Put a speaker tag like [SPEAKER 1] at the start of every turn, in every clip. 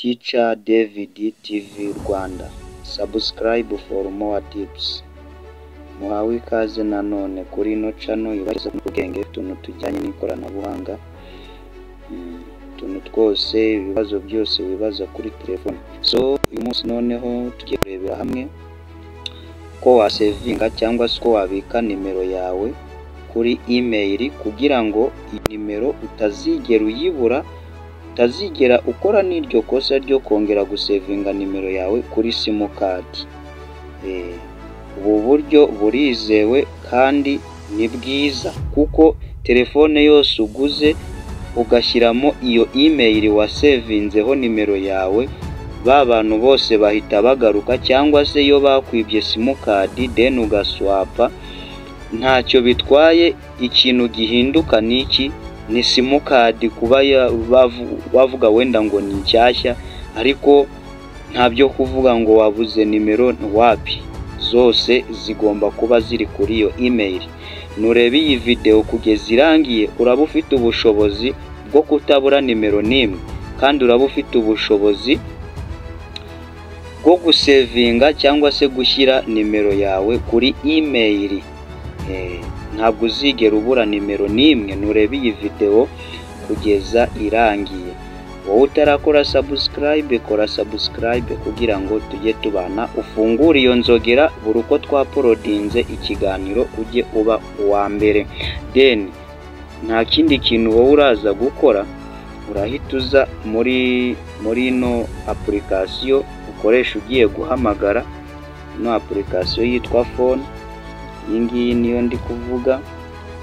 [SPEAKER 1] Teacher David TV Rwanda. Subscribe for more tips. Muhawe ikaze nanone kuri ino channel yubahiriza ubwenge, tuntu tujyanye n'ikoranabuhanga, tuntu twose, ibibazo byose wibaza kuri telefone. So uyu munsi noneho tugiye kurebera hamwe ko wasevinga cyangwa se ko wabika nimero yawe kuri email kugira ngo iyi nimero utazigera uyibura, utazigera ukora n'iryo kosa ryo kongera gusevinga nimero yawe kuri simukadi. Ubu buryo burizewe kandi ni bwiza kuko telefone yose uguze ugashyiramo iyo email wasevinzeho nimero yawe, ba bantu bose bahita bagaruka, cyangwa se iyo bakwibye simukadi then ugaswapa, ntacyo bitwaye. Ikintu gihinduka niki ni simukadi kuba bavuga wenda ngo ni nshyashya, ariko ntabyo kuvuga ngo wabuze nimero wapi, zose zigomba kuba ziri kuri iyo email. Nurebe iyi video kugeza irangiye, uraba ufite ubushobozi bwo kutabura nimero nimwe, kandi uraba ufite ubushobozi bwo gusevinga cyangwa se gushyira nimero yawe kuri email. Ntabwo uzigera ubura nimero nimwe. Nurebe iyi video kugeza irangiye. Wowe utarakora subscribe, kora subscribe kugira ngo tujye tubana, ufungure iyo nzogera buri uko twapolodinze ikiganiro ujye uba uwa mbere. Then nta kindi kintu wowe uraza gukora, urahita uza muri ino application ukoresha ugiye guhamagara. Ino application yitwa phone, iyi ngiyi niyo ndi kuvuga.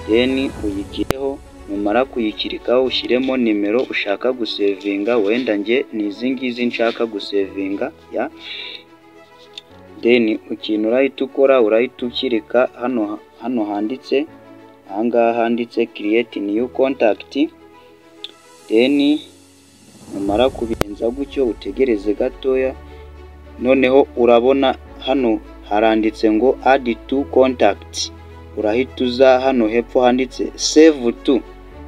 [SPEAKER 1] Then uyikireho, numara kuyikirikaho ushyiremo nimero ushaka gusevinga. Wenda nge ni izi ngizi nshaka gusevinga ya. Then ikintu urahita ukora, urahita ukirika hano handitse, ahangaha handitse create new contact. Then numara kubigenza gutyo utegereze gatoya, noneho urabona hano haranditse ngo add to contact. Urahita uza hano hepfo handitse save to,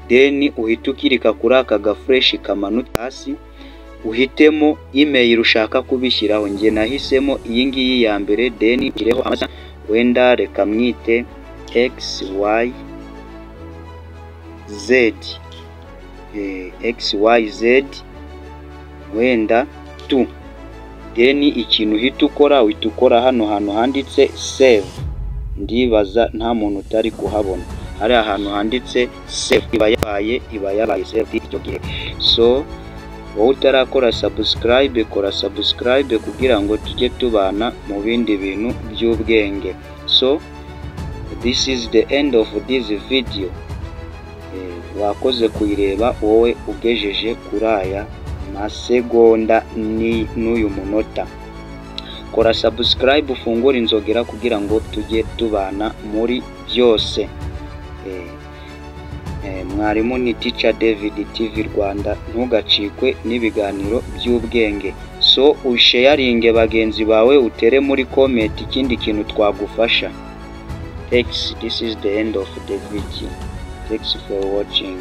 [SPEAKER 1] then uhita ukirika kuri aka gafresh kamanutse hasi, uhitemo email ushaka kubishyiraho. Nge nahisemo iyi ngiyi ya mbere, then ukireho amazina, wenda reka mwite XYZ wenda 2. Then ikintu uhita ukora hano hantu handitse save. Ndibaza nta muntu utari kuhabona, hari ahantu handitse save, iba yabaye save icyo gihe. So wowe utarakora subscribe, kora subscribe kugira ngo tujye tubana mu bindi bintu by'ubwenge. So this is the end of this video. Wakoze kuyireba wowe ugejeje kuri aya masegonda n'uyu munota. Kora subscribe, ufungure inzogera kugira ngo tujye tubana muri byose. Mwarimu ni Teacher David TV Rwanda. Ntugacikwe n'ibiganiro by'ubwenge. So usharinge bagenzi bawe, utere muri comment ikindi kintu twagufasha. Thanks. This is the end of the video. Thanks for watching.